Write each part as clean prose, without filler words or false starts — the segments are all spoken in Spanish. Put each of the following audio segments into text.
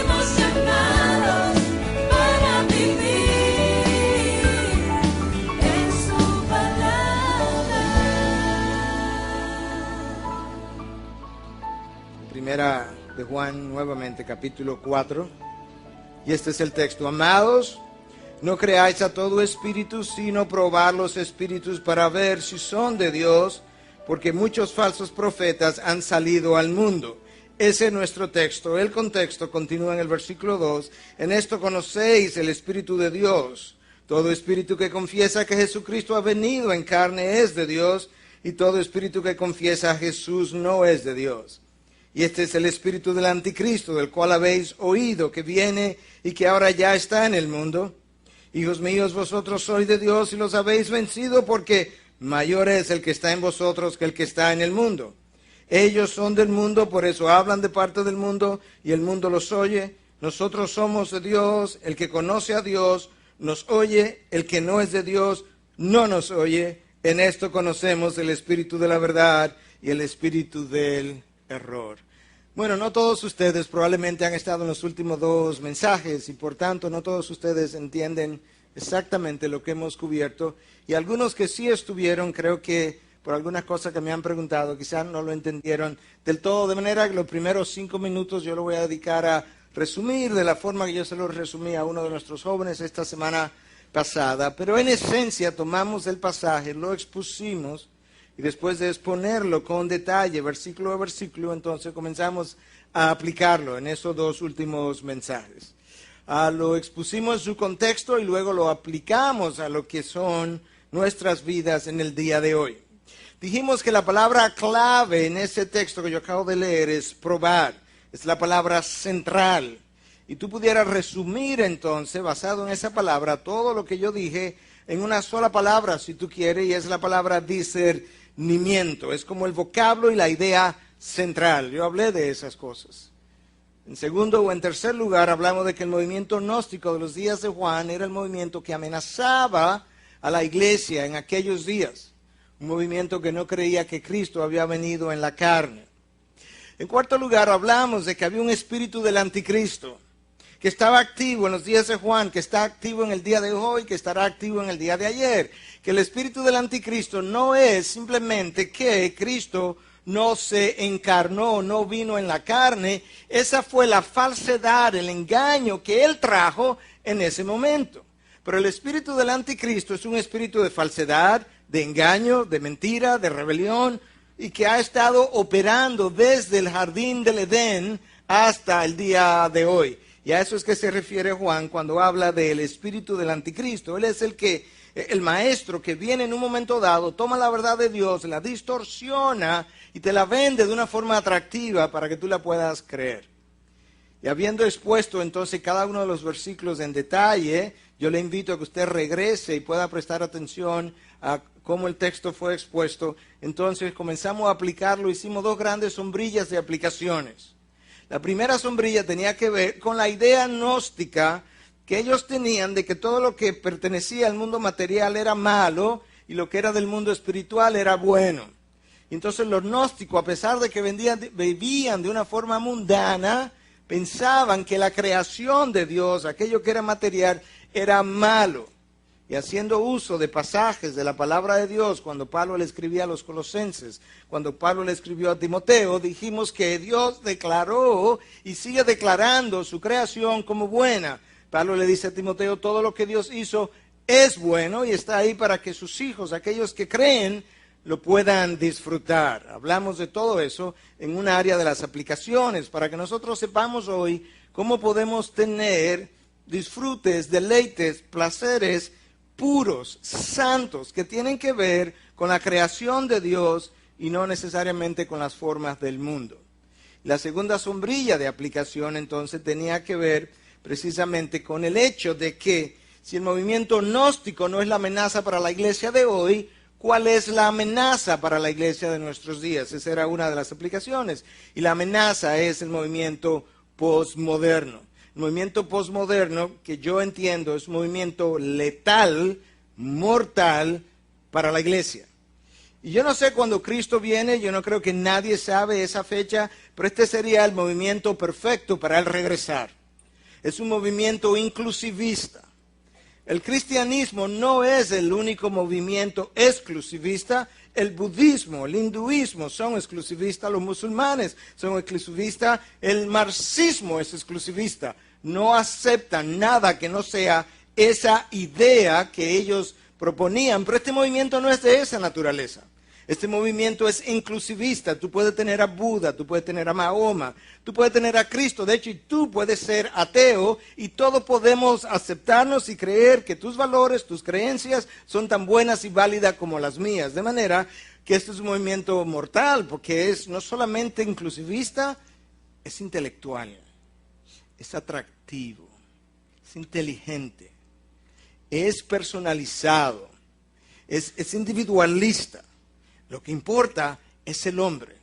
fuimos llamados para vivir en su palabra. Primera de Juan, nuevamente, capítulo 4. Y este es el texto. Amados, no creáis a todo espíritu, sino probad los espíritus para ver si son de Dios, porque muchos falsos profetas han salido al mundo. Ese es nuestro texto. El contexto continúa en el versículo 2. En esto conocéis el Espíritu de Dios. Todo espíritu que confiesa que Jesucristo ha venido en carne es de Dios, y todo espíritu que confiesa a Jesús no es de Dios. Y este es el espíritu del anticristo, del cual habéis oído que viene y que ahora ya está en el mundo. Hijos míos, vosotros sois de Dios y los habéis vencido, porque mayor es el que está en vosotros que el que está en el mundo. Ellos son del mundo, por eso hablan de parte del mundo, y el mundo los oye. Nosotros somos de Dios, el que conoce a Dios nos oye, el que no es de Dios no nos oye. En esto conocemos el espíritu de la verdad y el espíritu del error. Bueno, no todos ustedes probablemente han estado en los últimos dos mensajes y por tanto no todos ustedes entienden exactamente lo que hemos cubierto, y algunos que sí estuvieron, creo que por algunas cosas que me han preguntado, quizás no lo entendieron del todo, de manera que los primeros 5 minutos yo lo voy a dedicar a resumir de la forma que yo se lo resumí a uno de nuestros jóvenes esta semana pasada, pero en esencia tomamos el pasaje, lo expusimos, y después de exponerlo con detalle, versículo a versículo, entonces comenzamos a aplicarlo en esos dos últimos mensajes. Lo expusimos en su contexto y luego lo aplicamos a lo que son nuestras vidas en el día de hoy. Dijimos que la palabra clave en ese texto que yo acabo de leer es probar, es la palabra central. Y tú pudieras resumir entonces, basado en esa palabra, todo lo que yo dije en una sola palabra, si tú quieres, y es la palabra discernimiento. Es como el vocablo y la idea central. Yo hablé de esas cosas. En segundo o en tercer lugar, hablamos de que el movimiento gnóstico de los días de Juan era el movimiento que amenazaba a la iglesia en aquellos días. Un movimiento que no creía que Cristo había venido en la carne. En cuarto lugar, hablamos de que había un espíritu del anticristo que estaba activo en los días de Juan, que está activo en el día de hoy, que estará activo en el día de ayer. Que el espíritu del anticristo no es simplemente que Cristo no se encarnó, no vino en la carne. Esa fue la falsedad, el engaño que él trajo en ese momento. Pero el espíritu del anticristo es un espíritu de falsedad, de engaño, de mentira, de rebelión, y que ha estado operando desde el jardín del Edén hasta el día de hoy. Y a eso es que se refiere Juan cuando habla del espíritu del anticristo. Él es el maestro que viene en un momento dado, toma la verdad de Dios, la distorsiona y te la vende de una forma atractiva para que tú la puedas creer. Y habiendo expuesto entonces cada uno de los versículos en detalle, yo le invito a que usted regrese y pueda prestar atención a cómo el texto fue expuesto. Entonces comenzamos a aplicarlo, hicimos dos grandes sombrillas de aplicaciones. La primera sombrilla tenía que ver con la idea gnóstica que ellos tenían de que todo lo que pertenecía al mundo material era malo y lo que era del mundo espiritual era bueno. Entonces los gnósticos, a pesar de que vivían de una forma mundana, pensaban que la creación de Dios, aquello que era material, era malo. Y haciendo uso de pasajes de la palabra de Dios, cuando Pablo le escribía a los colosenses, cuando Pablo le escribió a Timoteo, dijimos que Dios declaró y sigue declarando su creación como buena. Pablo le dice a Timoteo, todo lo que Dios hizo es bueno y está ahí para que sus hijos, aquellos que creen, lo puedan disfrutar. Hablamos de todo eso en un área de las aplicaciones, para que nosotros sepamos hoy cómo podemos tener disfrutes, deleites, placeres puros, santos, que tienen que ver con la creación de Dios y no necesariamente con las formas del mundo. La segunda sombrilla de aplicación entonces tenía que ver precisamente con el hecho de que si el movimiento gnóstico no es la amenaza para la iglesia de hoy, ¿cuál es la amenaza para la iglesia de nuestros días? Esa era una de las aplicaciones. Y la amenaza es el movimiento posmoderno. El movimiento posmoderno, que yo entiendo, es un movimiento letal, mortal para la iglesia. Y yo no sé cuándo Cristo viene, yo no creo que nadie sabe esa fecha, pero este sería el movimiento perfecto para él regresar. Es un movimiento inclusivista. El cristianismo no es el único movimiento exclusivista. El budismo, el hinduismo son exclusivistas, los musulmanes son exclusivistas, el marxismo es exclusivista. No aceptan nada que no sea esa idea que ellos proponían, pero este movimiento no es de esa naturaleza. Este movimiento es inclusivista. Tú puedes tener a Buda, tú puedes tener a Mahoma, tú puedes tener a Cristo. De hecho, y tú puedes ser ateo y todos podemos aceptarnos y creer que tus valores, tus creencias son tan buenas y válidas como las mías. De manera que este es un movimiento mortal porque es no solamente inclusivista, es intelectual, es atractivo, es inteligente, es personalizado, es individualista. Lo que importa es el hombre,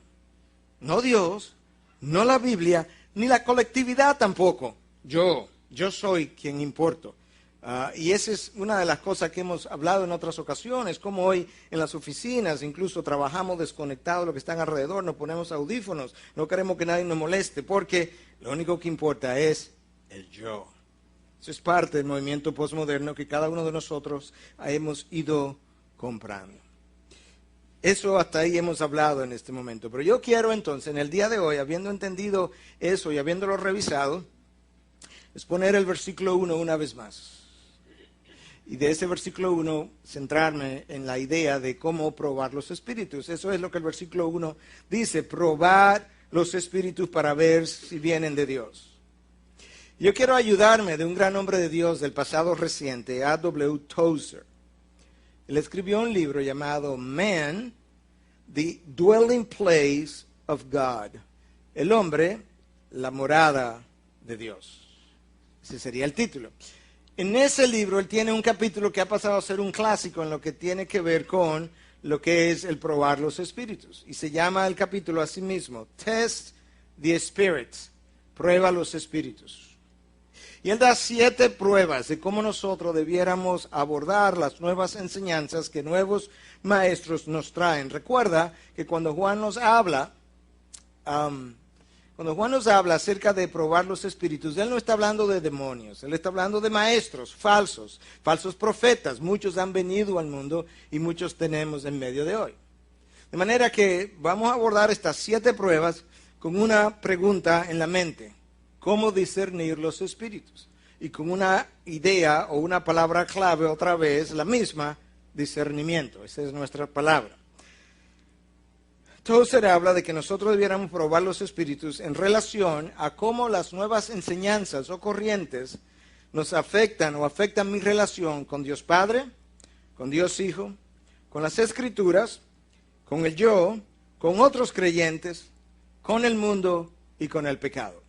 no Dios, no la Biblia, ni la colectividad tampoco. Yo soy quien importo. Y esa es una de las cosas que hemos hablado en otras ocasiones, como hoy en las oficinas, incluso trabajamos desconectados de lo que están alrededor, nos ponemos audífonos, no queremos que nadie nos moleste, porque lo único que importa es el yo. Eso es parte del movimiento postmoderno que cada uno de nosotros hemos ido comprando. Eso hasta ahí hemos hablado en este momento. Pero yo quiero entonces, en el día de hoy, habiendo entendido eso y habiéndolo revisado, exponer el versículo 1 una vez más. Y de ese versículo 1 centrarme en la idea de cómo probar los espíritus. Eso es lo que el versículo 1 dice, probar los espíritus para ver si vienen de Dios. Yo quiero ayudarme de un gran hombre de Dios del pasado reciente, A.W. Tozer. Él escribió un libro llamado Man, the Dwelling Place of God. El hombre, la morada de Dios. Ese sería el título. En ese libro él tiene un capítulo que ha pasado a ser un clásico en lo que tiene que ver con lo que es el probar los espíritus. Y se llama el capítulo a sí mismo, Test the Spirits, prueba los espíritus. Y él da 7 pruebas de cómo nosotros debiéramos abordar las nuevas enseñanzas que nuevos maestros nos traen. Recuerda que cuando Juan nos habla acerca de probar los espíritus, él no está hablando de demonios, él está hablando de maestros falsos profetas. Muchos han venido al mundo y muchos tenemos en medio de hoy. De manera que vamos a abordar estas 7 pruebas con una pregunta en la mente. ¿Cómo discernir los espíritus? Y con una idea o una palabra clave, otra vez, la misma, discernimiento. Esa es nuestra palabra. Tozer habla de que nosotros debiéramos probar los espíritus en relación a cómo las nuevas enseñanzas o corrientes nos afectan o afectan mi relación con Dios Padre, con Dios Hijo, con las Escrituras, con el yo, con otros creyentes, con el mundo y con el pecado.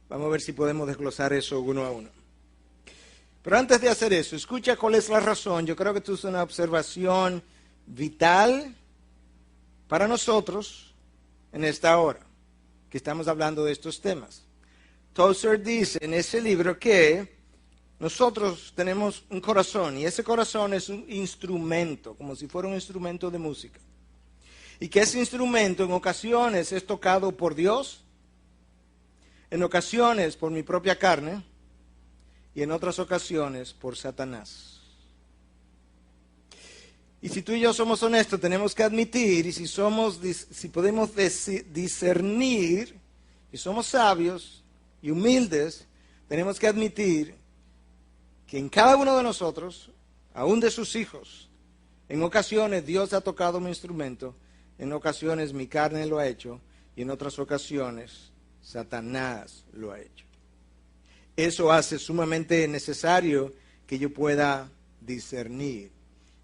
Vamos a ver si podemos desglosar eso uno a uno. Pero antes de hacer eso, escucha cuál es la razón. Yo creo que esto es una observación vital para nosotros en esta hora, que estamos hablando de estos temas. Tozer dice en ese libro que nosotros tenemos un corazón, y ese corazón es un instrumento, como si fuera un instrumento de música. Y que ese instrumento en ocasiones es tocado por Dios, en ocasiones por mi propia carne y en otras ocasiones por Satanás. Y si tú y yo somos honestos, tenemos que admitir, y si podemos discernir, y somos sabios y humildes, tenemos que admitir que en cada uno de nosotros, aún de sus hijos, en ocasiones Dios ha tocado mi instrumento, en ocasiones mi carne lo ha hecho, y en otras ocasiones Satanás lo ha hecho. Eso hace sumamente necesario que yo pueda discernir,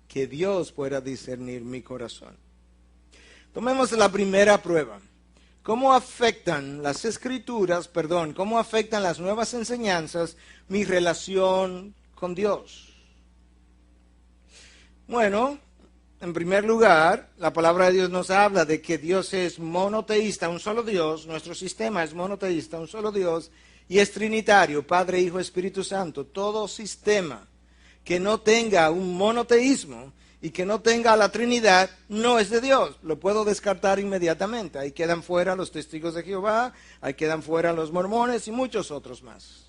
que Dios pueda discernir mi corazón. Tomemos la primera prueba. ¿Cómo afectan las escrituras, cómo afectan las nuevas enseñanzas mi relación con Dios? Bueno, en primer lugar, la palabra de Dios nos habla de que Dios es monoteísta, un solo Dios. Nuestro sistema es monoteísta, un solo Dios, y es trinitario, Padre, Hijo, Espíritu Santo. Todo sistema que no tenga un monoteísmo y que no tenga la Trinidad no es de Dios. Lo puedo descartar inmediatamente. Ahí quedan fuera los testigos de Jehová, ahí quedan fuera los mormones y muchos otros más.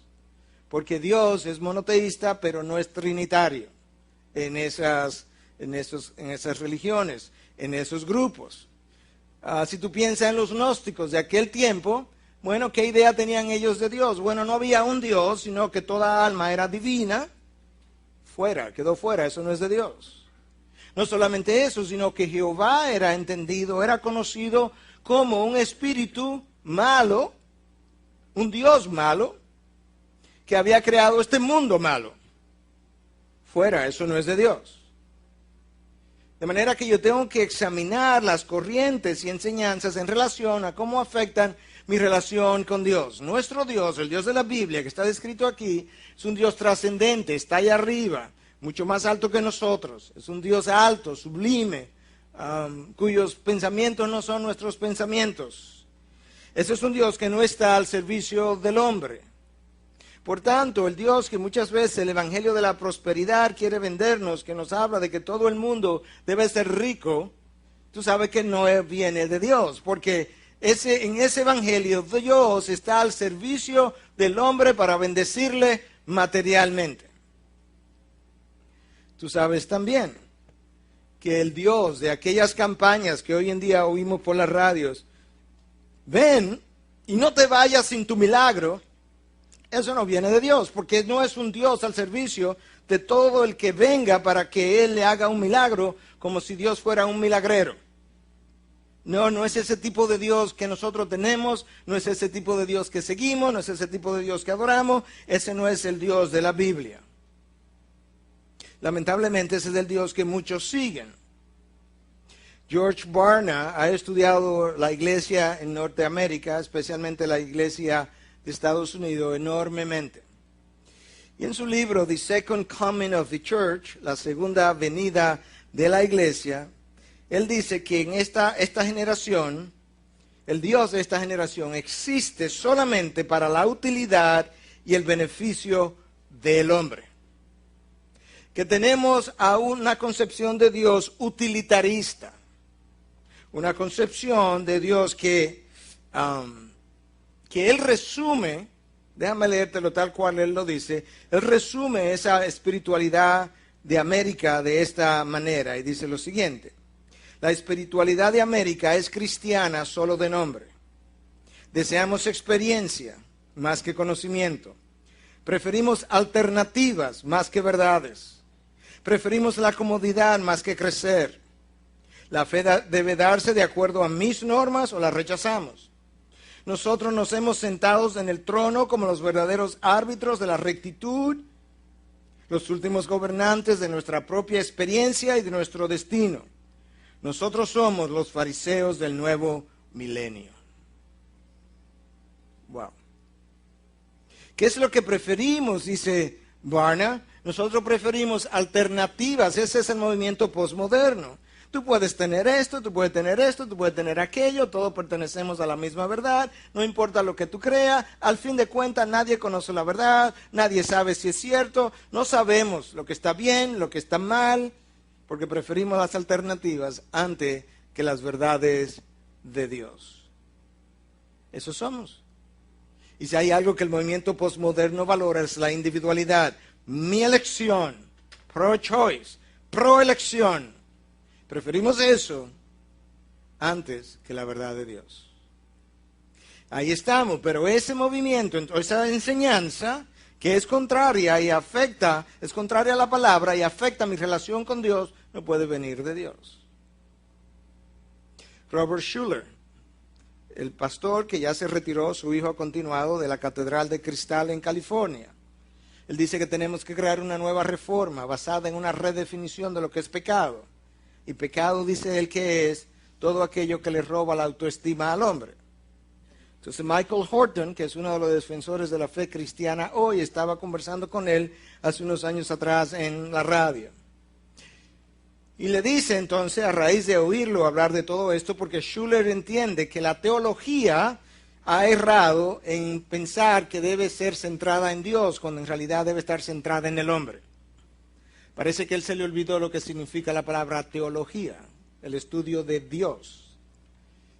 porque Dios es monoteísta, pero no es trinitario en esas religiones, en esos grupos. Si tú piensas en los gnósticos de aquel tiempo, bueno, ¿qué idea tenían ellos de Dios? Bueno, no había un Dios, sino que toda alma era divina. Quedó fuera, eso no es de Dios. No solamente eso, sino que Jehová era entendido, era conocido como un espíritu malo, un Dios malo, que había creado este mundo malo. Fuera, eso no es de Dios. De manera que yo tengo que examinar las corrientes y enseñanzas en relación a cómo afectan mi relación con Dios. Nuestro Dios, el Dios de la Biblia que está descrito aquí, es un Dios trascendente, está allá arriba, mucho más alto que nosotros. Es un Dios alto, sublime, cuyos pensamientos no son nuestros pensamientos. Ese es un Dios que no está al servicio del hombre. Por tanto, el Dios que muchas veces el Evangelio de la Prosperidad quiere vendernos, que nos habla de que todo el mundo debe ser rico, tú sabes que no viene de Dios, porque en ese Evangelio Dios está al servicio del hombre para bendecirle materialmente. Tú sabes también que el Dios de aquellas campañas que hoy en día oímos por las radios, ven y no te vayas sin tu milagro, eso no viene de Dios, porque no es un Dios al servicio de todo el que venga para que Él le haga un milagro, como si Dios fuera un milagrero. No es ese tipo de Dios que nosotros tenemos, no es ese tipo de Dios que seguimos, no es ese tipo de Dios que adoramos, ese no es el Dios de la Biblia. Lamentablemente ese es el Dios que muchos siguen. George Barna ha estudiado la iglesia en Norteamérica, especialmente la iglesia de Estados Unidos, enormemente. Y en su libro The Second Coming of the Church, la segunda venida de la iglesia, él dice que en esta generación, el Dios de esta generación existe solamente para la utilidad y el beneficio del hombre. Que tenemos a una concepción de Dios utilitarista, una concepción de Dios que Él resume, déjame leértelo tal cual Él lo dice, Él resume esa espiritualidad de América de esta manera y dice lo siguiente: la espiritualidad de América es cristiana solo de nombre. Deseamos experiencia más que conocimiento. Preferimos alternativas más que verdades. Preferimos la comodidad más que crecer. La fe debe darse de acuerdo a mis normas o la rechazamos. Nosotros nos hemos sentado en el trono como los verdaderos árbitros de la rectitud, los últimos gobernantes de nuestra propia experiencia y de nuestro destino. Nosotros somos los fariseos del nuevo milenio. Wow. ¿Qué es lo que preferimos? Dice Barna. Nosotros preferimos alternativas. Ese es el movimiento postmoderno. Tú puedes tener esto, tú puedes tener esto, tú puedes tener aquello, todos pertenecemos a la misma verdad, no importa lo que tú creas, al fin de cuentas nadie conoce la verdad, nadie sabe si es cierto, no sabemos lo que está bien, lo que está mal, porque preferimos las alternativas antes que las verdades de Dios. Eso somos. Y si hay algo que el movimiento postmoderno valora es la individualidad. Mi elección, pro-choice, pro-elección. Preferimos eso antes que la verdad de Dios. Ahí estamos, pero ese movimiento, esa enseñanza que es contraria y afecta, es contraria a la palabra y afecta mi relación con Dios, no puede venir de Dios. Robert Schuller, el pastor que ya se retiró, su hijo ha continuado de la Catedral de Cristal en California. Él dice que tenemos que crear una nueva reforma basada en una redefinición de lo que es pecado. Y pecado, dice él, que es todo aquello que le roba la autoestima al hombre. Entonces Michael Horton, que es uno de los defensores de la fe cristiana hoy, estaba conversando con él hace unos años atrás en la radio. Y le dice entonces, a raíz de oírlo hablar de todo esto, porque Schuller entiende que la teología ha errado en pensar que debe ser centrada en Dios, cuando en realidad debe estar centrada en el hombre. Parece que él se le olvidó lo que significa la palabra teología, el estudio de Dios.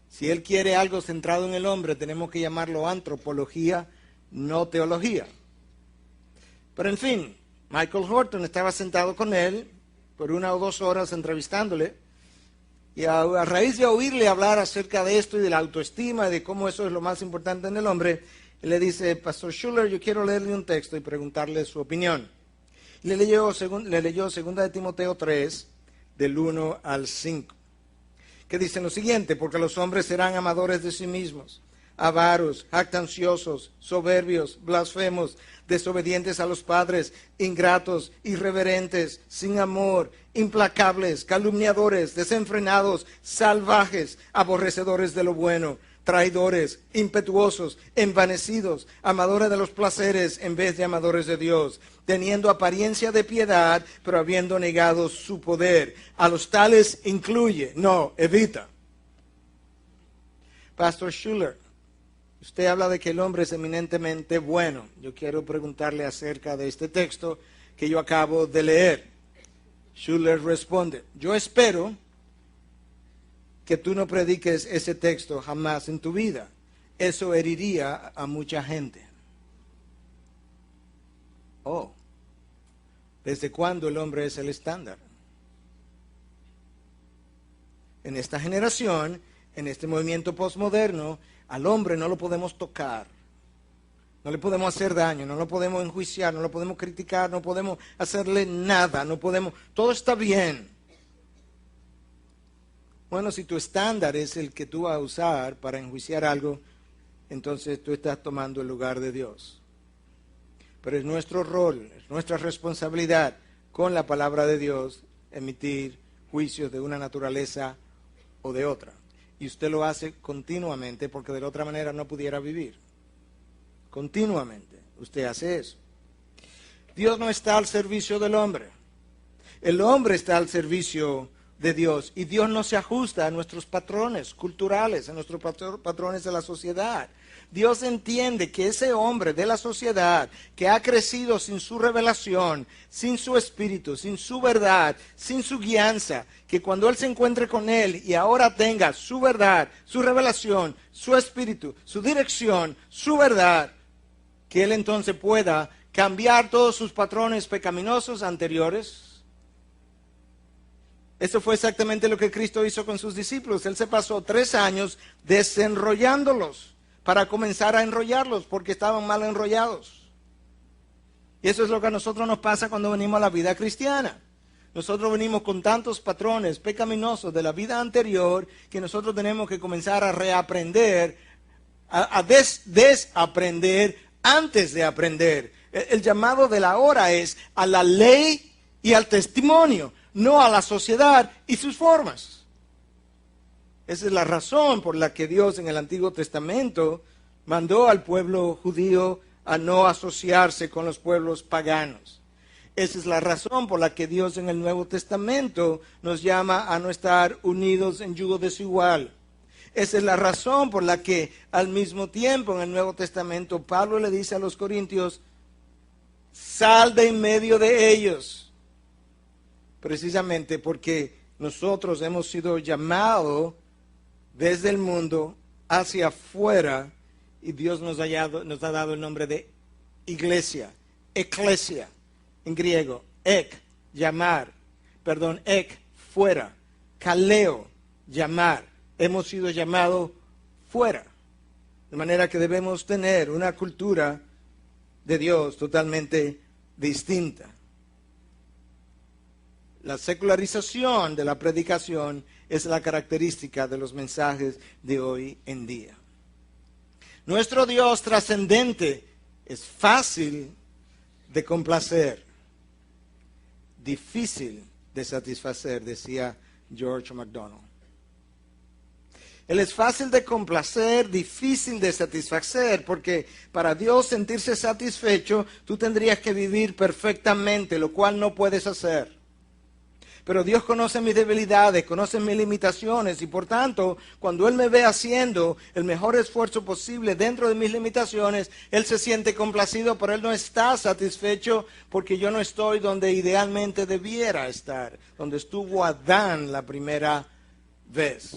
Si él quiere algo centrado en el hombre, tenemos que llamarlo antropología, no teología. Pero en fin, Michael Horton estaba sentado con él por 1 o 2 horas entrevistándole, y a raíz de oírle hablar acerca de esto y de la autoestima y de cómo eso es lo más importante en el hombre, él le dice: Pastor Schuller, yo quiero leerle un texto y preguntarle su opinión. Le leyó 2 de Timoteo 3, del 1 al 5, que dicen lo siguiente: porque los hombres serán amadores de sí mismos, avaros, jactanciosos, soberbios, blasfemos, desobedientes a los padres, ingratos, irreverentes, sin amor, implacables, calumniadores, desenfrenados, salvajes, aborrecedores de lo bueno, traidores, impetuosos, envanecidos, amadores de los placeres en vez de amadores de Dios, teniendo apariencia de piedad, pero habiendo negado su poder. A los tales incluye, no, evita. Pastor Schuller, usted habla de que el hombre es eminentemente bueno. Yo quiero preguntarle acerca de este texto que yo acabo de leer. Schuller responde: yo espero que tú no prediques ese texto jamás en tu vida. Eso heriría a mucha gente. Oh, ¿desde cuándo el hombre es el estándar? En esta generación, en este movimiento postmoderno, al hombre no lo podemos tocar, no le podemos hacer daño, no lo podemos enjuiciar, no lo podemos criticar, no podemos hacerle nada, no podemos, todo está bien. Bueno, si tu estándar es el que tú vas a usar para enjuiciar algo, entonces tú estás tomando el lugar de Dios. Pero es nuestro rol, es nuestra responsabilidad con la palabra de Dios emitir juicios de una naturaleza o de otra. Y usted lo hace continuamente, porque de la otra manera no pudiera vivir. Continuamente usted hace eso. Dios no está al servicio del hombre. El hombre está al servicio de Dios, y Dios no se ajusta a nuestros patrones culturales, a nuestros patrones de la sociedad. Dios entiende que ese hombre de la sociedad que ha crecido sin su revelación, sin su espíritu, sin su verdad, sin su guianza, que cuando Él se encuentre con Él y ahora tenga su verdad, su revelación, su espíritu, su dirección, su verdad, que Él entonces pueda cambiar todos sus patrones pecaminosos anteriores. Eso fue exactamente lo que Cristo hizo con sus discípulos. Él se pasó 3 años desenrollándolos para comenzar a enrollarlos, porque estaban mal enrollados. Y eso es lo que a nosotros nos pasa cuando venimos a la vida cristiana. Nosotros venimos con tantos patrones pecaminosos de la vida anterior que nosotros tenemos que comenzar a reaprender, a desaprender antes de aprender. El llamado de la hora es a la ley y al testimonio, no a la sociedad y sus formas. Esa es la razón por la que Dios en el Antiguo Testamento mandó al pueblo judío a no asociarse con los pueblos paganos. Esa es la razón por la que Dios en el Nuevo Testamento nos llama a no estar unidos en yugo desigual. Esa es la razón por la que al mismo tiempo en el Nuevo Testamento Pablo le dice a los corintios: sal de en medio de ellos. Precisamente porque nosotros hemos sido llamados desde el mundo hacia afuera, y Dios nos ha dado el nombre de iglesia, eclesia, en griego, llamar, fuera, kaleo, llamar. Hemos sido llamados fuera, de manera que debemos tener una cultura de Dios totalmente distinta. La secularización de la predicación es la característica de los mensajes de hoy en día. Nuestro Dios trascendente es fácil de complacer, difícil de satisfacer, decía George MacDonald. Él es fácil de complacer, difícil de satisfacer, porque para Dios sentirse satisfecho, tú tendrías que vivir perfectamente, lo cual no puedes hacer. Pero Dios conoce mis debilidades, conoce mis limitaciones, y por tanto, cuando Él me ve haciendo el mejor esfuerzo posible dentro de mis limitaciones, Él se siente complacido, pero Él no está satisfecho porque yo no estoy donde idealmente debiera estar, donde estuvo Adán la primera vez.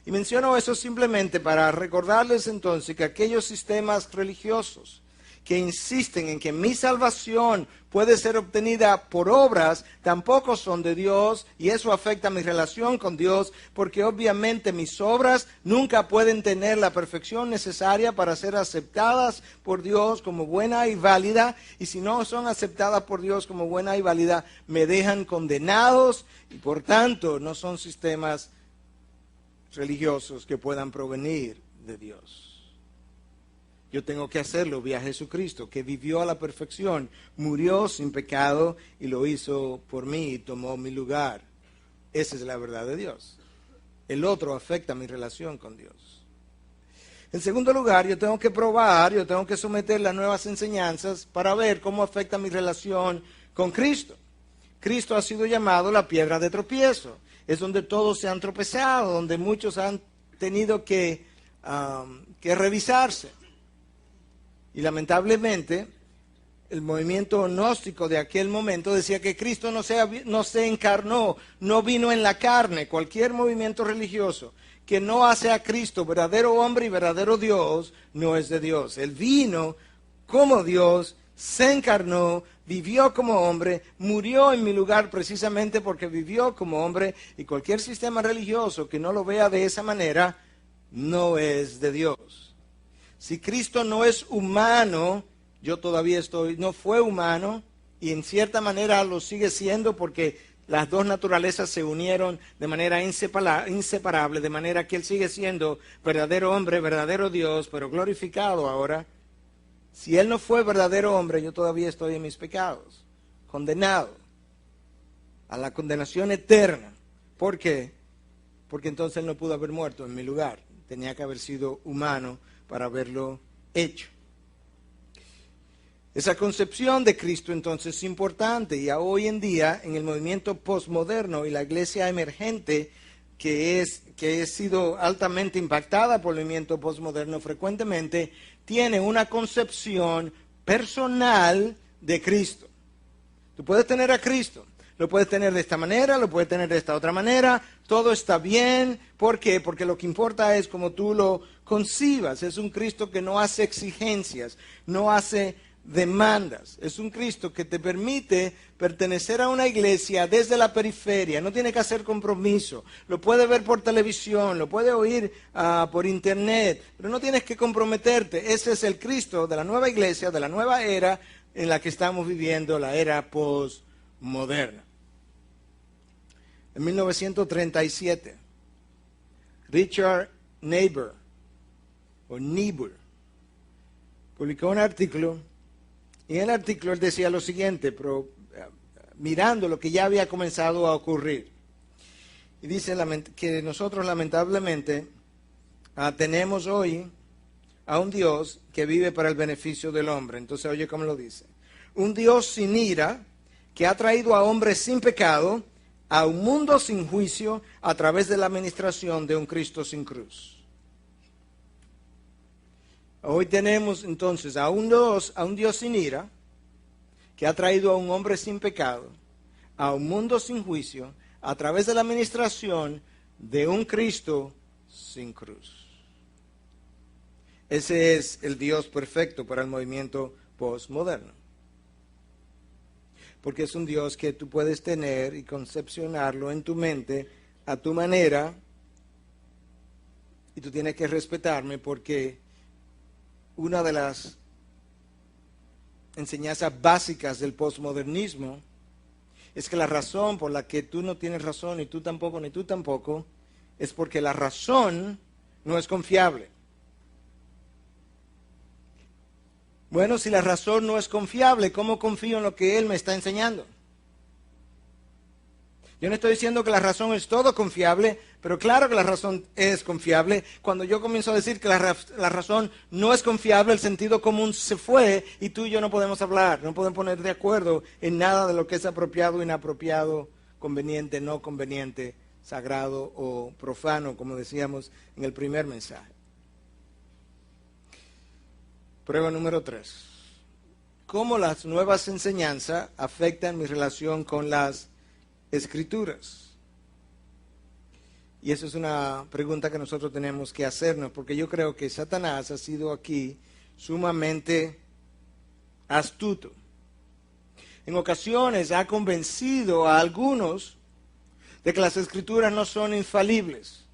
Y menciono eso simplemente para recordarles entonces que aquellos sistemas religiosos que insisten en que mi salvación puede ser obtenida por obras, tampoco son de Dios, y eso afecta mi relación con Dios, porque obviamente mis obras nunca pueden tener la perfección necesaria para ser aceptadas por Dios como buena y válida, y si no son aceptadas por Dios como buena y válida, me dejan condenados, y por tanto no son sistemas religiosos que puedan provenir de Dios. Yo tengo que hacerlo vía Jesucristo, que vivió a la perfección, murió sin pecado y lo hizo por mí y tomó mi lugar. Esa es la verdad de Dios. El otro afecta mi relación con Dios. En segundo lugar, yo tengo que probar, yo tengo que someter las nuevas enseñanzas para ver cómo afecta mi relación con Cristo. Cristo ha sido llamado la piedra de tropiezo. Es donde todos se han tropezado, donde muchos han tenido que revisarse. Y lamentablemente, el movimiento gnóstico de aquel momento decía que Cristo no se encarnó, no vino en la carne. Cualquier movimiento religioso que no hace a Cristo verdadero hombre y verdadero Dios, no es de Dios. Él vino como Dios, se encarnó, vivió como hombre, murió en mi lugar precisamente porque vivió como hombre, y cualquier sistema religioso que no lo vea de esa manera, no es de Dios. Si Cristo no es humano, yo todavía no fue humano, y en cierta manera lo sigue siendo porque las dos naturalezas se unieron de manera inseparable, de manera que Él sigue siendo verdadero hombre, verdadero Dios, pero glorificado ahora. Si Él no fue verdadero hombre, yo todavía estoy en mis pecados, condenado a la condenación eterna. ¿Por qué? Porque entonces Él no pudo haber muerto en mi lugar. Tenía que haber sido humano para haberlo hecho. Esa concepción de Cristo entonces es importante, y hoy en día en el movimiento postmoderno y la iglesia emergente que ha sido altamente impactada por el movimiento postmoderno frecuentemente tiene una concepción personal de Cristo. Tú puedes tener a Cristo, lo puedes tener de esta manera, lo puedes tener de esta otra manera, todo está bien. ¿Por qué? Porque lo que importa es cómo tú lo concibas. Es un Cristo que no hace exigencias, no hace demandas. Es un Cristo que te permite pertenecer a una iglesia desde la periferia. No tiene que hacer compromiso. Lo puede ver por televisión, lo puede oír por internet, pero no tienes que comprometerte. Ese es el Cristo de la nueva iglesia, de la nueva era en la que estamos viviendo, la era postmoderna. En 1937, Richard Niebuhr publicó un artículo, y en el artículo él decía lo siguiente, mirando lo que ya había comenzado a ocurrir. Y dice que nosotros lamentablemente tenemos hoy a un Dios que vive para el beneficio del hombre. Entonces oye cómo lo dice. Un Dios sin ira que ha traído a hombres sin pecado a un mundo sin juicio a través de la administración de un Cristo sin cruz. Hoy tenemos entonces a un Dios sin ira, que ha traído a un hombre sin pecado, a un mundo sin juicio, a través de la administración de un Cristo sin cruz. Ese es el Dios perfecto para el movimiento postmoderno. Porque es un Dios que tú puedes tener y concepcionarlo en tu mente a tu manera, y tú tienes que respetarme porque una de las enseñanzas básicas del posmodernismo es que la razón por la que tú no tienes razón, ni tú tampoco, es porque la razón no es confiable. Bueno, si la razón no es confiable, ¿cómo confío en lo que él me está enseñando? Yo no estoy diciendo que la razón es todo confiable, pero claro que la razón es confiable. Cuando yo comienzo a decir que la razón no es confiable, el sentido común se fue y tú y yo no podemos hablar, no podemos poner de acuerdo en nada de lo que es apropiado, inapropiado, conveniente, no conveniente, sagrado o profano, como decíamos en el primer mensaje. Prueba número 3. ¿Cómo las nuevas enseñanzas afectan mi relación con las Escrituras? Y esa es una pregunta que nosotros tenemos que hacernos, porque yo creo que Satanás ha sido aquí sumamente astuto. En ocasiones ha convencido a algunos de que las Escrituras no son infalibles.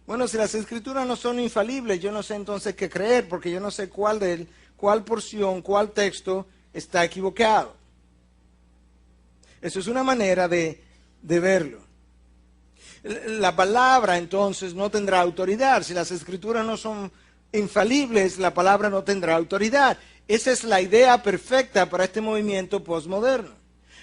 Bueno, si las Escrituras no son infalibles, yo no sé entonces qué creer, porque yo no sé cuál porción, cuál texto está equivocado. Eso es una manera de verlo. La palabra entonces no tendrá autoridad. Si las Escrituras no son infalibles, la palabra no tendrá autoridad. Esa es la idea perfecta para este movimiento posmoderno.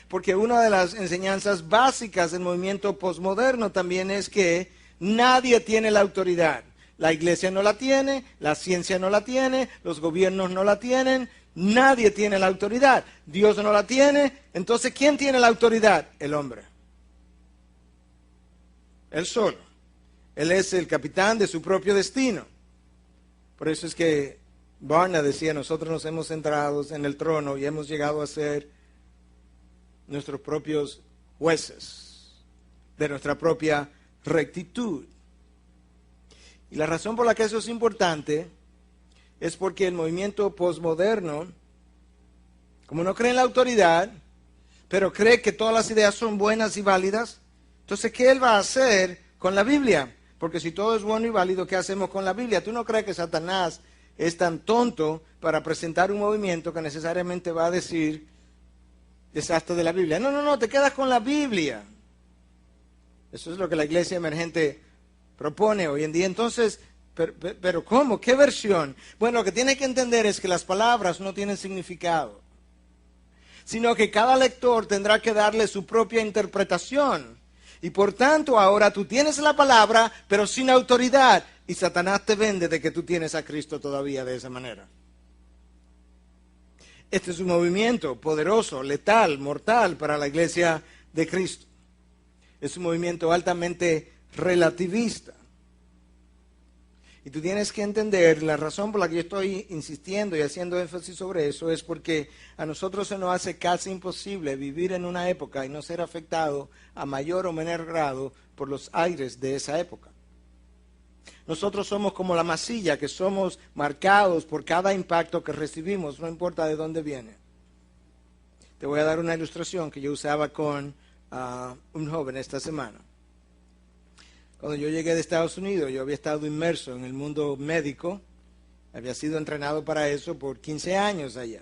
Porque una de las enseñanzas básicas del movimiento posmoderno también es que nadie tiene la autoridad. La iglesia no la tiene, la ciencia no la tiene, los gobiernos no la tienen, nadie tiene la autoridad. Dios no la tiene, entonces ¿quién tiene la autoridad? El hombre. Él solo. Él es el capitán de su propio destino. Por eso es que Barna decía, nosotros nos hemos centrado en el trono y hemos llegado a ser nuestros propios jueces de nuestra propia rectitud. Y la razón por la que eso es importante es porque el movimiento posmoderno, como no cree en la autoridad, pero cree que todas las ideas son buenas y válidas, entonces ¿qué él va a hacer con la Biblia? Porque si todo es bueno y válido, ¿qué hacemos con la Biblia? ¿Tú no crees que Satanás es tan tonto para presentar un movimiento que necesariamente va a decir desastre de la Biblia? No, te quedas con la Biblia. Eso es lo que la iglesia emergente propone hoy en día. Entonces, pero ¿cómo? ¿Qué versión? Bueno, lo que tiene que entender es que las palabras no tienen significado, sino que cada lector tendrá que darle su propia interpretación. Y por tanto, ahora tú tienes la palabra, pero sin autoridad. Y Satanás te vende de que tú tienes a Cristo todavía de esa manera. Este es un movimiento poderoso, letal, mortal para la iglesia de Cristo. Es un movimiento altamente relativista. Y tú tienes que entender, la razón por la que yo estoy insistiendo y haciendo énfasis sobre eso es porque a nosotros se nos hace casi imposible vivir en una época y no ser afectado a mayor o menor grado por los aires de esa época. Nosotros somos como la masilla, que somos marcados por cada impacto que recibimos, no importa de dónde viene. Te voy a dar una ilustración que yo usaba con un joven esta semana. Cuando yo llegué de Estados Unidos, yo había estado inmerso en el mundo médico, había sido entrenado para eso por 15 años allá,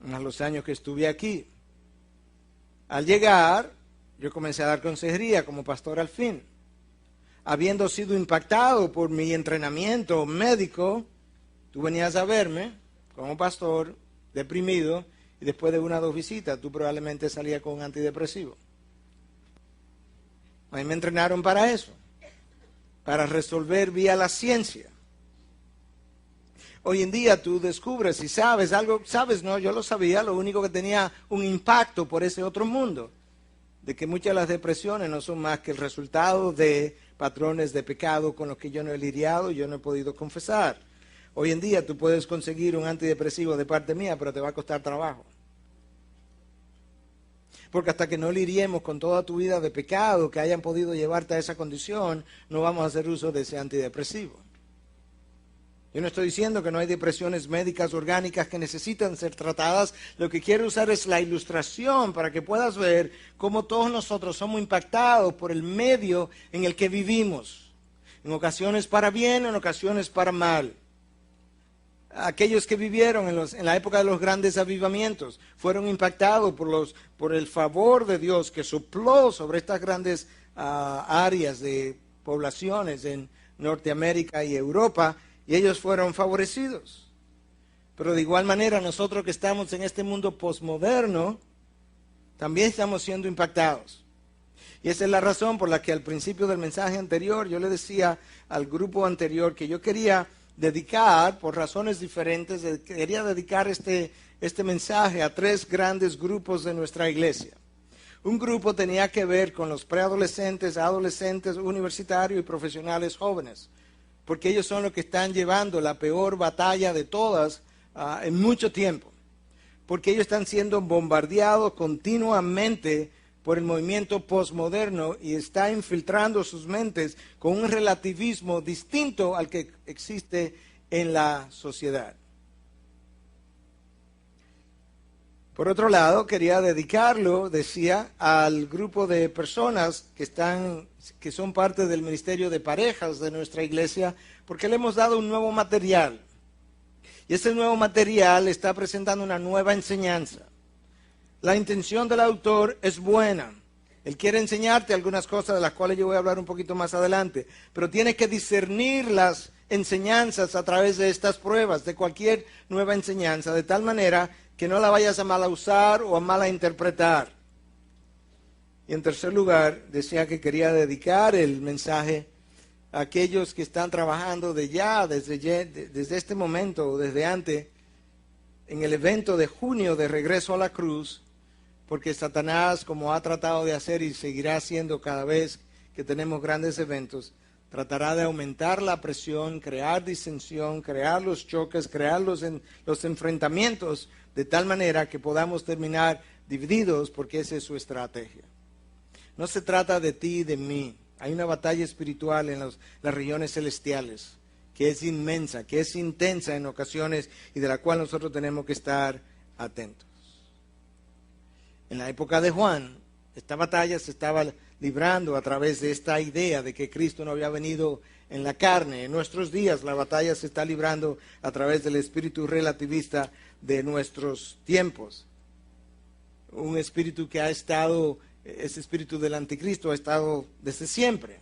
más los años que estuve aquí. Al llegar, yo comencé a dar consejería como pastor al fin. Habiendo sido impactado por mi entrenamiento médico, tú venías a verme como pastor, deprimido, y después de 1 o 2 visitas, tú probablemente salías con un antidepresivo. A mí me entrenaron para eso, para resolver vía la ciencia. Hoy en día tú descubres si sabes algo, sabes, no, yo lo sabía, lo único que tenía un impacto por ese otro mundo, de que muchas de las depresiones no son más que el resultado de patrones de pecado con los que yo no he lidiado y yo no he podido confesar. Hoy en día tú puedes conseguir un antidepresivo de parte mía, pero te va a costar trabajo. Porque hasta que no lidiemos con toda tu vida de pecado que hayan podido llevarte a esa condición, no vamos a hacer uso de ese antidepresivo. Yo no estoy diciendo que no hay depresiones médicas orgánicas que necesitan ser tratadas. Lo que quiero usar es la ilustración para que puedas ver cómo todos nosotros somos impactados por el medio en el que vivimos. En ocasiones para bien, en ocasiones para mal. Aquellos que vivieron en la época de los grandes avivamientos fueron impactados por el favor de Dios que sopló sobre estas grandes áreas de poblaciones en Norteamérica y Europa, y ellos fueron favorecidos. Pero de igual manera nosotros que estamos en este mundo posmoderno también estamos siendo impactados. Y esa es la razón por la que al principio del mensaje anterior yo le decía al grupo anterior que yo quería dedicar, por razones diferentes, quería dedicar este mensaje a 3 grandes grupos de nuestra iglesia. Un grupo tenía que ver con los preadolescentes, adolescentes, universitarios y profesionales jóvenes, porque ellos son los que están llevando la peor batalla de todas en mucho tiempo, porque ellos están siendo bombardeados continuamente por el movimiento posmoderno y está infiltrando sus mentes con un relativismo distinto al que existe en la sociedad. Por otro lado, quería dedicarlo, decía, al grupo de personas que son parte del ministerio de parejas de nuestra iglesia, porque le hemos dado un nuevo material. Y ese nuevo material está presentando una nueva enseñanza. La intención del autor es buena. Él quiere enseñarte algunas cosas de las cuales yo voy a hablar un poquito más adelante, pero tienes que discernir las enseñanzas a través de estas pruebas, de cualquier nueva enseñanza, de tal manera que no la vayas a mal usar o a mal interpretar. Y en tercer lugar, decía que quería dedicar el mensaje a aquellos que están trabajando desde este momento o desde antes, en el evento de junio de regreso a la cruz, porque Satanás, como ha tratado de hacer y seguirá haciendo cada vez que tenemos grandes eventos, tratará de aumentar la presión, crear disensión, crear los choques, crear los enfrentamientos, de tal manera que podamos terminar divididos, porque esa es su estrategia. No se trata de ti y de mí. Hay una batalla espiritual en las regiones celestiales, que es inmensa, que es intensa en ocasiones y de la cual nosotros tenemos que estar atentos. En la época de Juan, esta batalla se estaba librando a través de esta idea de que Cristo no había venido en la carne. En nuestros días la batalla se está librando a través del espíritu relativista de nuestros tiempos. Un espíritu que ese espíritu del anticristo ha estado desde siempre.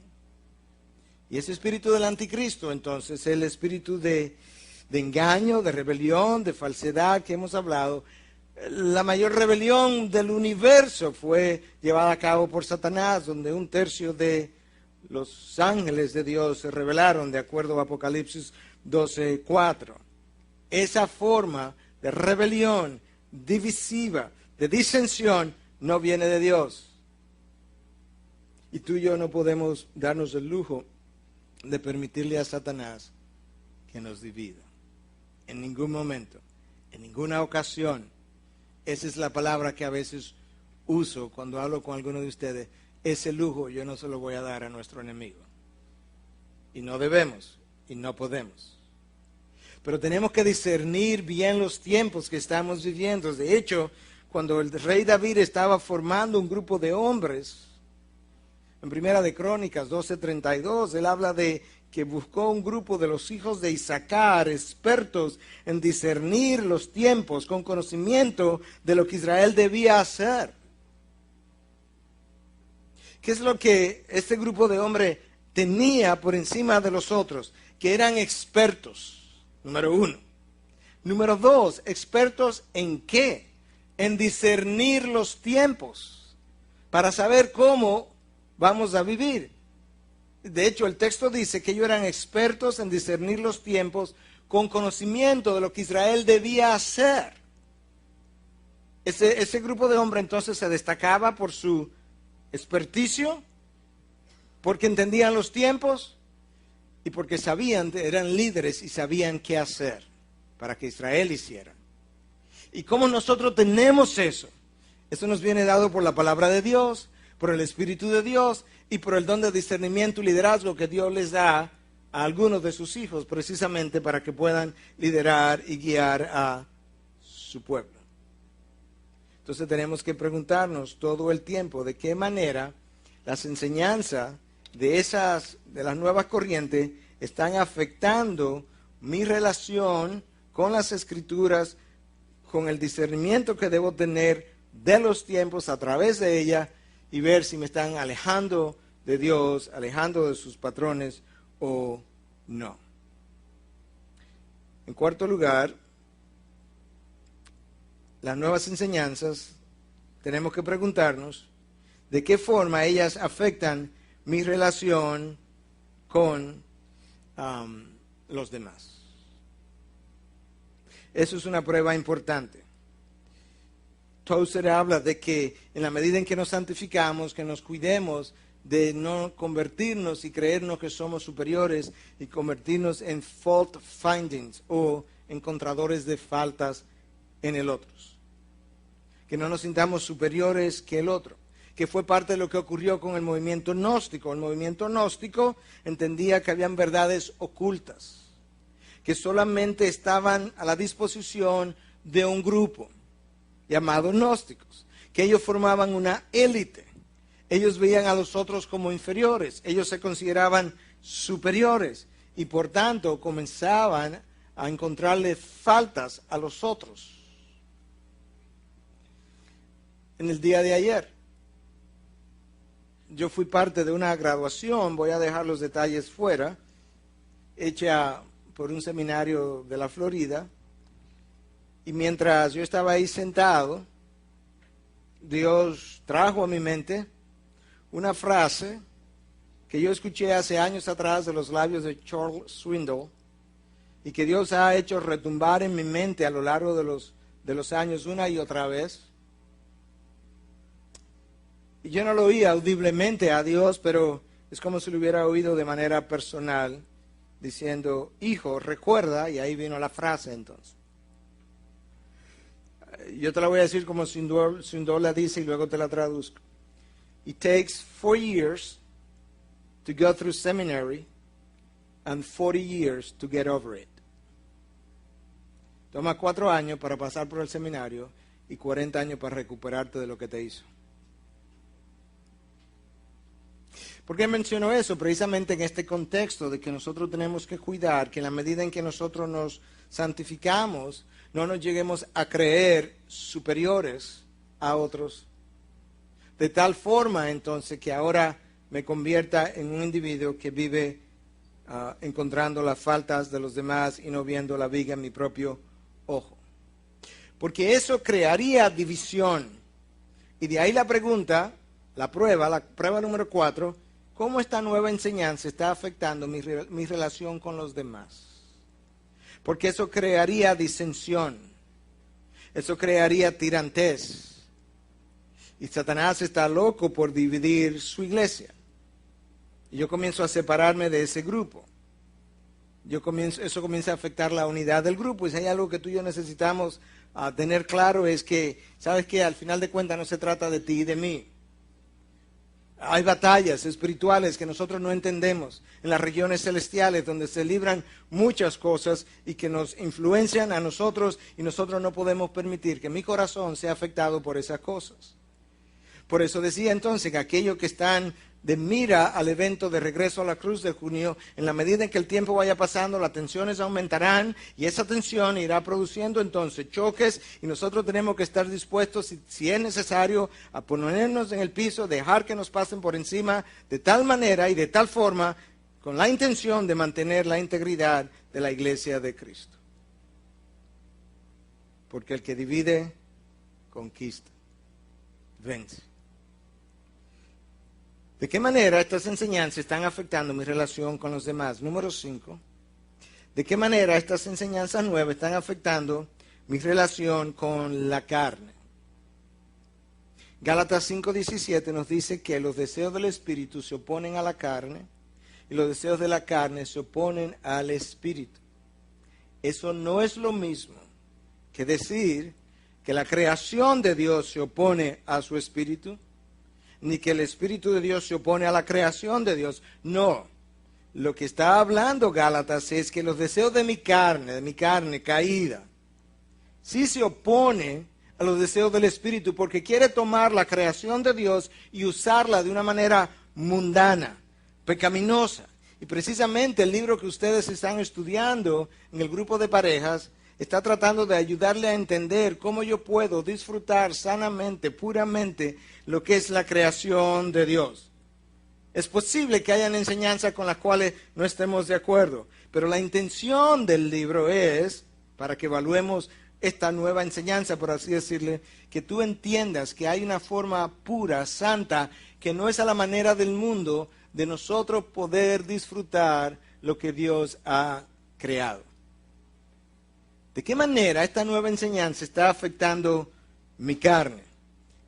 Y ese espíritu del anticristo, entonces, el espíritu de engaño, de rebelión, de falsedad que hemos hablado. La mayor rebelión del universo fue llevada a cabo por Satanás, donde 1/3 de los ángeles de Dios se rebelaron, de acuerdo a Apocalipsis 12:4. Esa forma de rebelión divisiva, de disensión, no viene de Dios. Y tú y yo no podemos darnos el lujo de permitirle a Satanás que nos divida. En ningún momento, en ninguna ocasión. Esa es la palabra que a veces uso cuando hablo con alguno de ustedes. Ese lujo yo no se lo voy a dar a nuestro enemigo. Y no debemos, y no podemos. Pero tenemos que discernir bien los tiempos que estamos viviendo. De hecho, cuando el rey David estaba formando un grupo de hombres, en Primera de Crónicas 12:32, él habla de que buscó un grupo de los hijos de Isaacar, expertos en discernir los tiempos, con conocimiento de lo que Israel debía hacer. ¿Qué es lo que este grupo de hombres tenía por encima de los otros? Que eran expertos, número 1. Número 2, expertos en qué? En discernir los tiempos, para saber cómo vamos a vivir. De hecho, el texto dice que ellos eran expertos en discernir los tiempos con conocimiento de lo que Israel debía hacer. Ese grupo de hombres entonces se destacaba por su experticio, porque entendían los tiempos y porque eran líderes y sabían qué hacer para que Israel hiciera. ¿Y cómo nosotros tenemos eso? Eso nos viene dado por la palabra de Dios, por el Espíritu de Dios y por el don de discernimiento y liderazgo que Dios les da a algunos de sus hijos, precisamente para que puedan liderar y guiar a su pueblo. Entonces tenemos que preguntarnos todo el tiempo de qué manera las enseñanzas de las nuevas corrientes están afectando mi relación con las Escrituras, con el discernimiento que debo tener de los tiempos a través de ellas, y ver si me están alejando de Dios, alejando de sus patrones o no. En cuarto lugar, las nuevas enseñanzas, tenemos que preguntarnos de qué forma ellas afectan mi relación con los demás. Eso es una prueba importante. Tozer habla de que en la medida en que nos santificamos, que nos cuidemos de no convertirnos y creernos que somos superiores y convertirnos en fault findings o encontradores de faltas en el otro. Que no nos sintamos superiores que el otro, que fue parte de lo que ocurrió con el movimiento gnóstico. El movimiento gnóstico entendía que habían verdades llamados gnósticos, que ellos formaban una élite. Ellos veían a los otros como inferiores, ellos se consideraban superiores y por tanto comenzaban a encontrarle faltas a los otros. En el día de ayer, yo fui parte de una graduación, voy a dejar los detalles fuera, hecha por un seminario de la Florida, y mientras yo estaba ahí sentado, Dios trajo a mi mente una frase que yo escuché hace años atrás de los labios de Charles Swindoll y que Dios ha hecho retumbar en mi mente a lo largo de los años una y otra vez. Y yo no lo oía audiblemente a Dios, pero es como si lo hubiera oído de manera personal, diciendo, hijo, recuerda, y ahí vino la frase entonces. Yo te la voy a decir como Swindoll la dice y luego te la traduzco. It takes 4 years to go through seminary and 40 years to get over it. Toma 4 años para pasar por el seminario y 40 años para recuperarte de lo que te hizo. ¿Por qué menciono eso? Precisamente en este contexto de que nosotros tenemos que cuidar que en la medida en que nosotros nos santificamos, no nos lleguemos a creer superiores a otros. De tal forma, entonces, que ahora me convierta en un individuo que vive encontrando las faltas de los demás y no viendo la viga en mi propio ojo. Porque eso crearía división. Y de ahí la pregunta, la prueba número 4, ¿cómo esta nueva enseñanza está afectando mi relación con los demás? Porque eso crearía disensión, eso crearía tirantez. Y Satanás está loco por dividir su iglesia. Y yo comienzo a separarme de ese grupo. Eso comienza a afectar la unidad del grupo. Y si hay algo que tú y yo necesitamos tener claro es que, ¿sabes qué? Al final de cuentas no se trata de ti y de mí. Hay batallas espirituales que nosotros no entendemos en las regiones celestiales donde se libran muchas cosas y que nos influencian a nosotros y nosotros no podemos permitir que mi corazón sea afectado por esas cosas. Por eso decía entonces que aquellos que están de mira al evento de regreso a la cruz de junio, en la medida en que el tiempo vaya pasando, las tensiones aumentarán y esa tensión irá produciendo entonces choques y nosotros tenemos que estar dispuestos, si es necesario, a ponernos en el piso, dejar que nos pasen por encima de tal manera y de tal forma, con la intención de mantener la integridad de la iglesia de Cristo. Porque el que divide, conquista, vence. ¿De qué manera estas enseñanzas están afectando mi relación con los demás? Número 5. ¿De qué manera estas enseñanzas nuevas están afectando mi relación con la carne? Gálatas 5:17 nos dice que los deseos del espíritu se oponen a la carne y los deseos de la carne se oponen al espíritu. Eso no es lo mismo que decir que la creación de Dios se opone a su espíritu, ni que el Espíritu de Dios se opone a la creación de Dios. No. Lo que está hablando Gálatas es que los deseos de mi carne caída, sí se opone a los deseos del Espíritu porque quiere tomar la creación de Dios y usarla de una manera mundana, pecaminosa. Y precisamente el libro que ustedes están estudiando en el grupo de parejas está tratando de ayudarle a entender cómo yo puedo disfrutar sanamente, puramente, lo que es la creación de Dios. Es posible que hayan enseñanzas con las cuales no estemos de acuerdo, pero la intención del libro es, para que evaluemos esta nueva enseñanza, por así decirle, que tú entiendas que hay una forma pura, santa, que no es a la manera del mundo, de nosotros poder disfrutar lo que Dios ha creado. ¿De qué manera esta nueva enseñanza está afectando mi carne?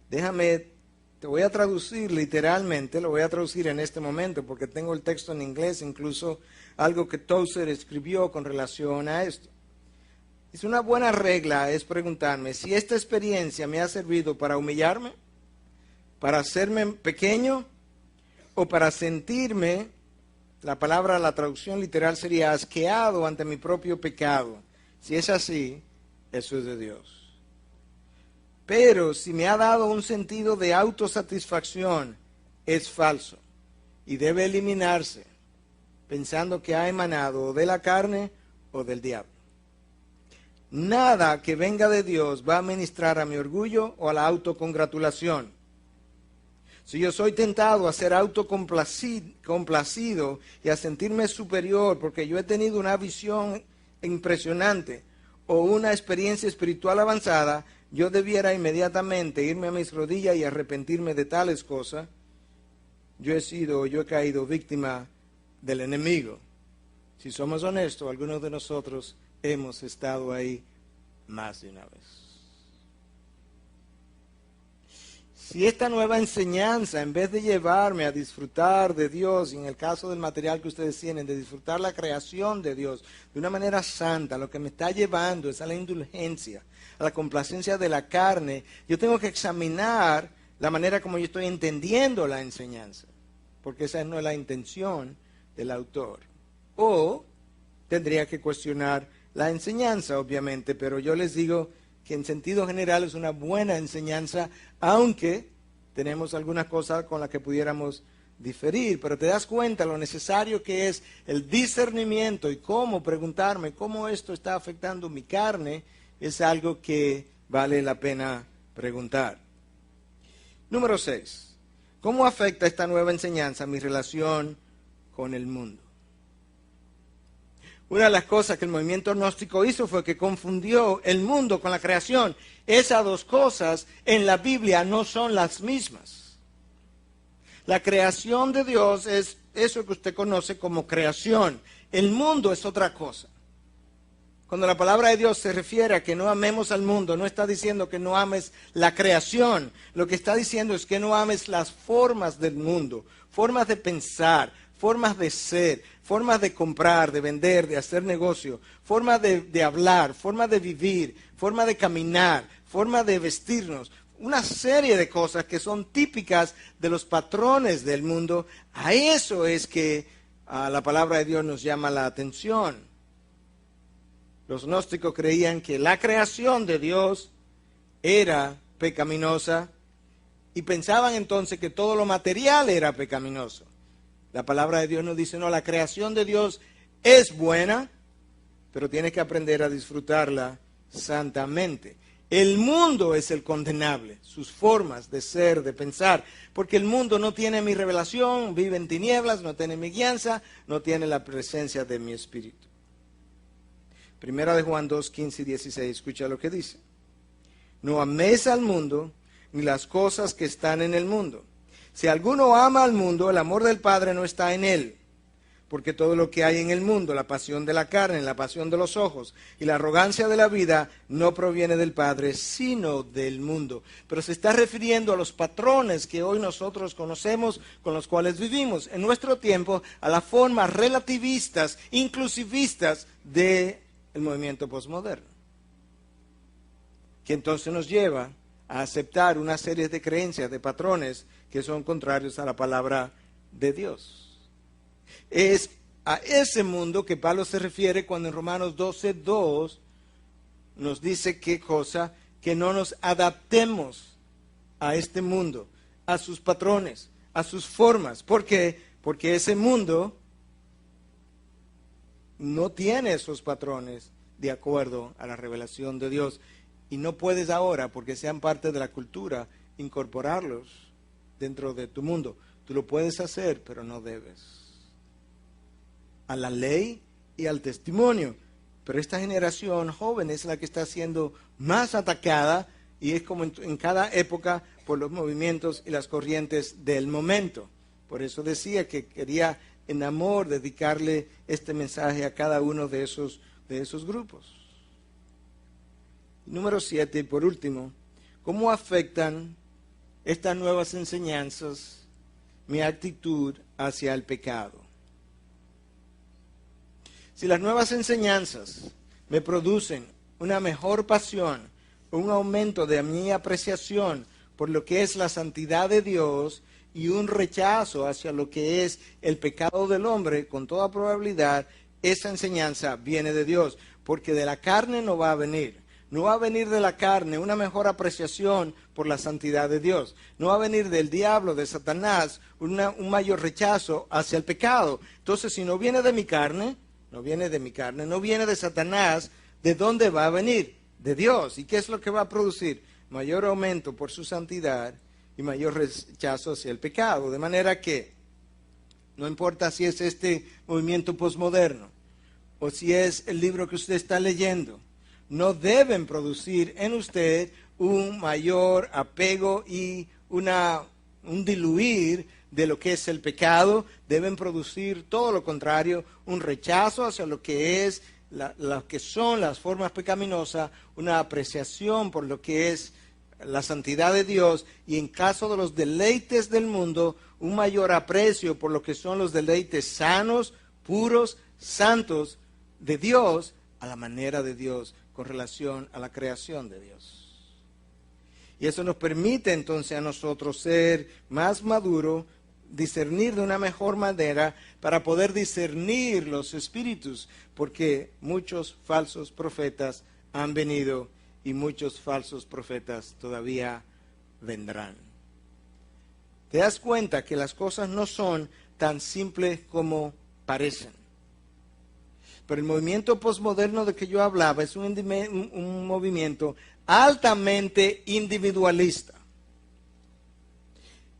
Te voy a traducir literalmente, lo voy a traducir en este momento porque tengo el texto en inglés, incluso algo que Tozer escribió con relación a esto. Es una buena regla es preguntarme si esta experiencia me ha servido para humillarme, para hacerme pequeño o para sentirme, la traducción literal sería asqueado ante mi propio pecado. Si es así, eso es de Dios. Pero si me ha dado un sentido de autosatisfacción, es falso y debe eliminarse, pensando que ha emanado de la carne o del diablo. Nada que venga de Dios va a ministrar a mi orgullo o a la autocongratulación. Si yo soy tentado a ser autocomplacido y a sentirme superior porque yo he tenido una visión impresionante o una experiencia espiritual avanzada, yo debiera inmediatamente irme a mis rodillas y arrepentirme de tales cosas. Yo he caído víctima del enemigo. Si somos honestos, algunos de nosotros hemos estado ahí más de una vez. Si esta nueva enseñanza, en vez de llevarme a disfrutar de Dios, y en el caso del material que ustedes tienen, de disfrutar la creación de Dios de una manera santa, lo que me está llevando es a la indulgencia, a la complacencia de la carne, yo tengo que examinar la manera como yo estoy entendiendo la enseñanza, porque esa no es la intención del autor. O tendría que cuestionar la enseñanza, obviamente, pero yo les digo que en sentido general es una buena enseñanza, aunque tenemos algunas cosas con las que pudiéramos diferir, pero te das cuenta lo necesario que es el discernimiento y cómo preguntarme cómo esto está afectando mi carne, es algo que vale la pena preguntar. Número 6. ¿Cómo afecta esta nueva enseñanza mi relación con el mundo? Una de las cosas que el movimiento gnóstico hizo fue que confundió el mundo con la creación. Esas dos cosas en la Biblia no son las mismas. La creación de Dios es eso que usted conoce como creación. El mundo es otra cosa. Cuando la palabra de Dios se refiere a que no amemos al mundo, no está diciendo que no ames la creación. Lo que está diciendo es que no ames las formas del mundo, formas de pensar, formas de ser, formas de comprar, de vender, de hacer negocio, formas de hablar, formas de vivir, formas de caminar, formas de vestirnos, una serie de cosas que son típicas de los patrones del mundo. A eso es que la palabra de Dios nos llama la atención. Los gnósticos creían que la creación de Dios era pecaminosa y pensaban entonces que todo lo material era pecaminoso. La palabra de Dios nos dice, no, la creación de Dios es buena, pero tienes que aprender a disfrutarla santamente. El mundo es el condenable, sus formas de ser, de pensar, porque el mundo no tiene mi revelación, vive en tinieblas, no tiene mi guianza, no tiene la presencia de mi espíritu. Primera de Juan 2, 15 y 16, escucha lo que dice. No améis al mundo, ni las cosas que están en el mundo. Si alguno ama al mundo, el amor del Padre no está en él. Porque todo lo que hay en el mundo, la pasión de la carne, la pasión de los ojos y la arrogancia de la vida, no proviene del Padre, sino del mundo. Pero se está refiriendo a los patrones que hoy nosotros conocemos, con los cuales vivimos. En nuestro tiempo, a las formas relativistas, inclusivistas del movimiento postmoderno. Que entonces nos lleva a aceptar una serie de creencias, de patrones que son contrarios a la palabra de Dios. Es a ese mundo que Pablo se refiere cuando en Romanos 12:2 nos dice qué cosa, que no nos adaptemos a este mundo, a sus patrones, a sus formas. ¿Por qué? Porque ese mundo no tiene esos patrones de acuerdo a la revelación de Dios. Y no puedes ahora, porque sean parte de la cultura, incorporarlos dentro de tu mundo. Tú lo puedes hacer, pero no debes. A la ley y al testimonio. Pero esta generación joven es la que está siendo más atacada, y es como en cada época por los movimientos y las corrientes del momento. Por eso decía que quería en amor dedicarle este mensaje a cada uno de esos grupos. Número 7, y por último, ¿cómo afectan estas nuevas enseñanzas mi actitud hacia el pecado? Si las nuevas enseñanzas me producen una mejor pasión, un aumento de mi apreciación por lo que es la santidad de Dios y un rechazo hacia lo que es el pecado del hombre, con toda probabilidad esa enseñanza viene de Dios, porque de la carne no va a venir. No va a venir de la carne una mejor apreciación por la santidad de Dios. No va a venir del diablo, de Satanás, un mayor rechazo hacia el pecado. Entonces, si no viene de mi carne, no viene de Satanás, ¿de dónde va a venir? De Dios. ¿Y qué es lo que va a producir? Mayor aumento por su santidad y mayor rechazo hacia el pecado. De manera que no importa si es este movimiento posmoderno o si es el libro que usted está leyendo, no deben producir en usted un mayor apego y un diluir de lo que es el pecado. Deben producir todo lo contrario, un rechazo hacia lo que es lo que son las formas pecaminosas, una apreciación por lo que es la santidad de Dios, y en caso de los deleites del mundo, un mayor aprecio por lo que son los deleites sanos, puros, santos de Dios, a la manera de Dios, con relación a la creación de Dios. Y eso nos permite entonces a nosotros ser más maduros, discernir de una mejor manera para poder discernir los espíritus, porque muchos falsos profetas han venido y muchos falsos profetas todavía vendrán. Te das cuenta que las cosas no son tan simples como parecen. Pero el movimiento posmoderno de que yo hablaba es un movimiento altamente individualista.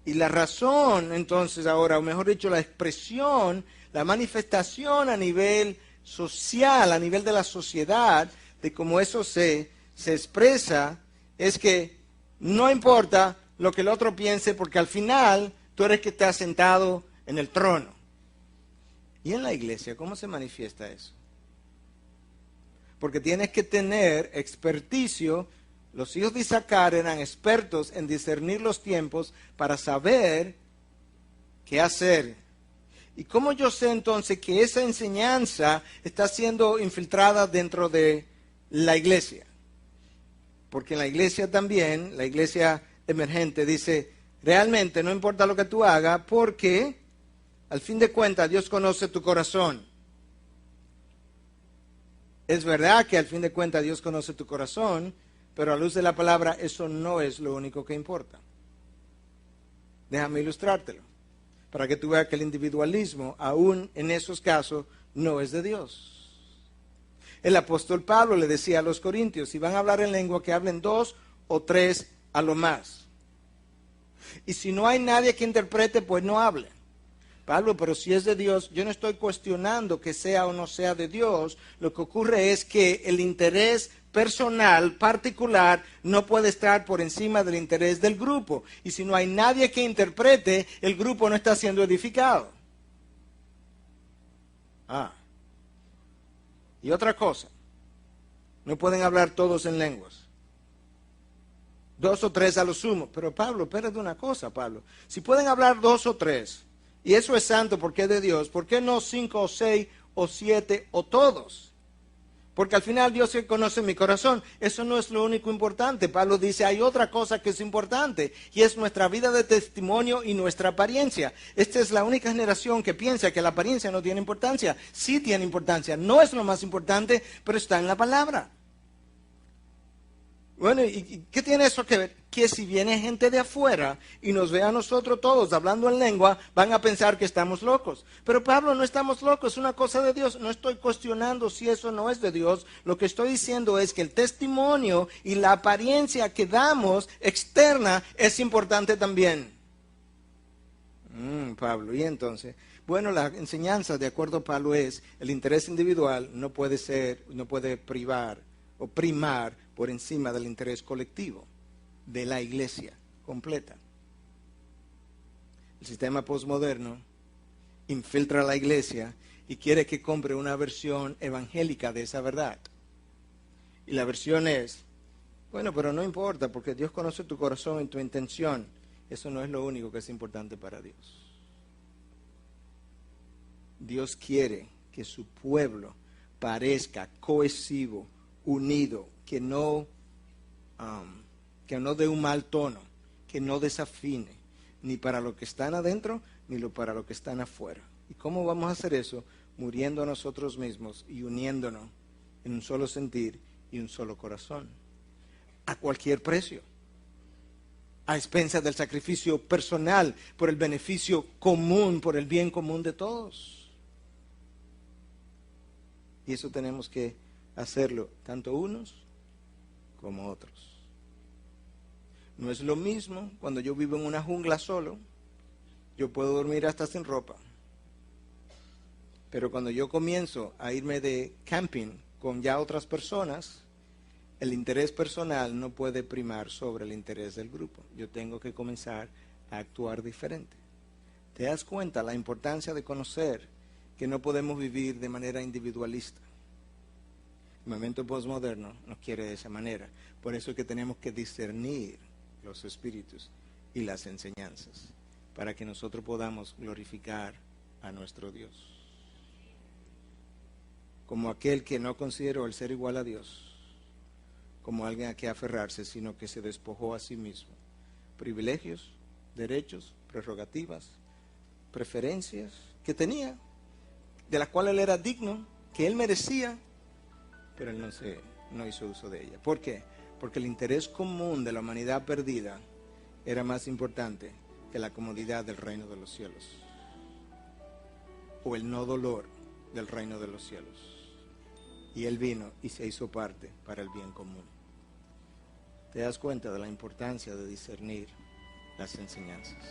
Y la razón, entonces, ahora, o mejor dicho, la expresión, la manifestación a nivel social, a nivel de la sociedad, de cómo eso se expresa, es que no importa lo que el otro piense, porque al final tú eres que está sentado en el trono. ¿Y en la iglesia cómo se manifiesta eso? Porque tienes que tener experticio. Los hijos de Isaacar eran expertos en discernir los tiempos para saber qué hacer. ¿Y cómo yo sé entonces que esa enseñanza está siendo infiltrada dentro de la iglesia? Porque en la iglesia también, la iglesia emergente dice, realmente no importa lo que tú hagas, porque al fin de cuentas Dios conoce tu corazón. Es verdad que al fin de cuentas Dios conoce tu corazón, pero a luz de la palabra eso no es lo único que importa. Déjame ilustrártelo, para que tú veas que el individualismo, aún en esos casos, no es de Dios. El apóstol Pablo le decía a los corintios, si van a hablar en lengua, que hablen 2 o 3 a lo más. Y si no hay nadie que interprete, pues no hable. Pablo, pero si es de Dios, yo no estoy cuestionando que sea o no sea de Dios. Lo que ocurre es que el interés personal, particular, no puede estar por encima del interés del grupo. Y si no hay nadie que interprete, el grupo no está siendo edificado. Y otra cosa, no pueden hablar todos en lenguas. 2 o 3 a lo sumo. Pero Pablo, espérate una cosa, Pablo. Si pueden hablar 2 o 3, y eso es santo porque es de Dios, ¿por qué no 5 o 6 o 7 o todos? Porque al final Dios que conoce mi corazón. Eso no es lo único importante. Pablo dice, hay otra cosa que es importante, y es nuestra vida de testimonio y nuestra apariencia. Esta es la única generación que piensa que la apariencia no tiene importancia. Sí tiene importancia. No es lo más importante, pero está en la palabra. Bueno, ¿y qué tiene eso que ver? Que si viene gente de afuera y nos ve a nosotros todos hablando en lengua, van a pensar que estamos locos. Pero Pablo, no estamos locos, es una cosa de Dios. No estoy cuestionando si eso no es de Dios. Lo que estoy diciendo es que el testimonio y la apariencia que damos externa es importante también. Pablo, ¿y entonces? Bueno, la enseñanza, de acuerdo a Pablo, es el interés individual no puede privar o primar por encima del interés colectivo de la iglesia completa. El sistema posmoderno infiltra a la iglesia y quiere que compre una versión evangélica de esa verdad. Y la versión es, bueno, pero no importa, porque Dios conoce tu corazón y tu intención. Eso no es lo único que es importante para Dios. Dios quiere que su pueblo parezca cohesivo, unido, que no dé un mal tono, que no desafine, ni para los que están adentro, ni para los que están afuera. ¿Y cómo vamos a hacer eso? Muriendo a nosotros mismos y uniéndonos en un solo sentir y un solo corazón, a cualquier precio, a expensas del sacrificio personal, por el beneficio común, por el bien común de todos. Y eso tenemos que hacerlo, tanto unos como otros. No es lo mismo cuando yo vivo en una jungla solo, yo puedo dormir hasta sin ropa. Pero cuando yo comienzo a irme de camping con ya otras personas, el interés personal no puede primar sobre el interés del grupo. Yo tengo que comenzar a actuar diferente. ¿Te das cuenta la importancia de conocer que no podemos vivir de manera individualista? El movimiento postmoderno nos quiere de esa manera. Por eso es que tenemos que discernir los espíritus y las enseñanzas, para que nosotros podamos glorificar a nuestro Dios. Como aquel que no consideró el ser igual a Dios como alguien a que aferrarse, sino que se despojó a sí mismo. Privilegios, derechos, prerrogativas, preferencias que tenía, de las cuales él era digno, que él merecía, pero él no hizo uso de ella. ¿Por qué? Porque el interés común de la humanidad perdida era más importante que la comodidad del reino de los cielos, o el no dolor del reino de los cielos. Y él vino y se hizo parte para el bien común. ¿Te das cuenta de la importancia de discernir las enseñanzas?